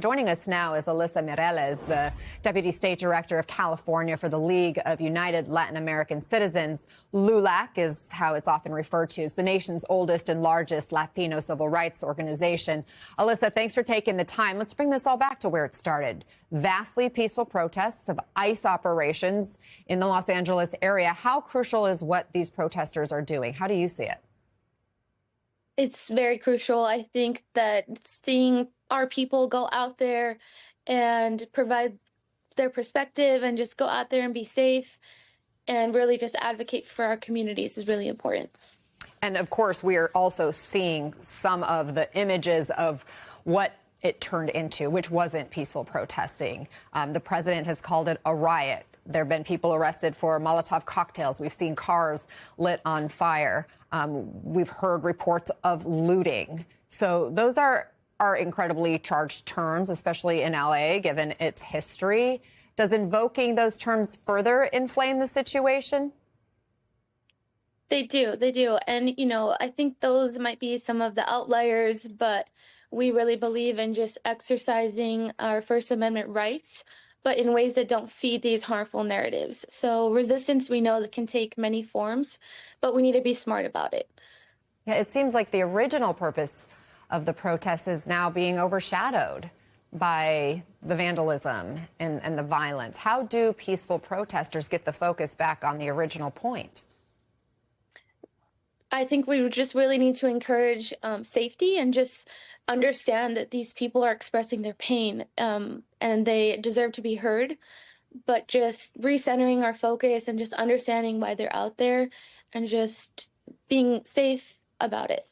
Joining us now is Alyssa Mireles, the Deputy State Director of California for the League of United Latin American Citizens. LULAC is how it's often referred to as the nation's oldest and largest Latino civil rights organization. Alyssa, thanks for taking the time. Let's bring this all back to where it started. Vastly peaceful protests of ICE operations in the Los Angeles area. How crucial is what these protesters are doing? How do you see it? It's very crucial. I think that seeing our people go out there and provide their perspective and just go out there and be safe and really just advocate for our communities is really important. And of course, we are also seeing some of the images of what it turned into, which wasn't peaceful protesting. The president has called it a riot. There have been people arrested for Molotov cocktails. We've seen cars lit on fire. We've heard reports of looting. So those are incredibly charged terms, especially in LA, given its history. Does invoking those terms further inflame the situation? They do. And, I think those might be some of the outliers, but we really believe in just exercising our First Amendment rights, but in ways that don't feed these harmful narratives. So resistance, we know that can take many forms, but we need to be smart about it. Yeah, it seems like the original purpose of the protests is now being overshadowed by the vandalism and the violence. How do peaceful protesters get the focus back on the original point? I think we just really need to encourage safety and just understand that these people are expressing their pain and they deserve to be heard. But just recentering our focus and just understanding why they're out there and just being safe about it.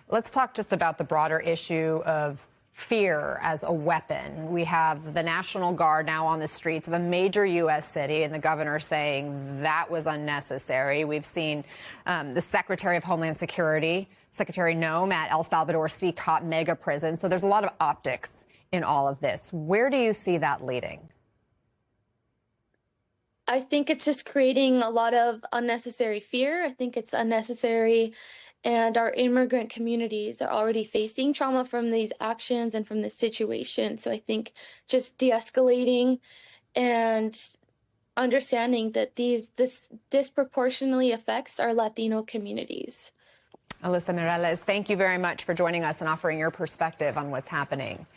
Let's talk just about the broader issue of fear as a weapon. We have the National Guard now on the streets of a major U.S. city, and the governor saying that was unnecessary. We've seen the Secretary of Homeland Security, Secretary Noem, at El Salvador CCOP mega prison. So there's a lot of optics in all of this. Where do you see that leading? I think it's just creating a lot of unnecessary fear. I think it's unnecessary. And our immigrant communities are already facing trauma from these actions and from this situation. So I think just de-escalating and understanding that this disproportionately affects our Latino communities. Alyssa Mireles, thank you very much for joining us and offering your perspective on what's happening.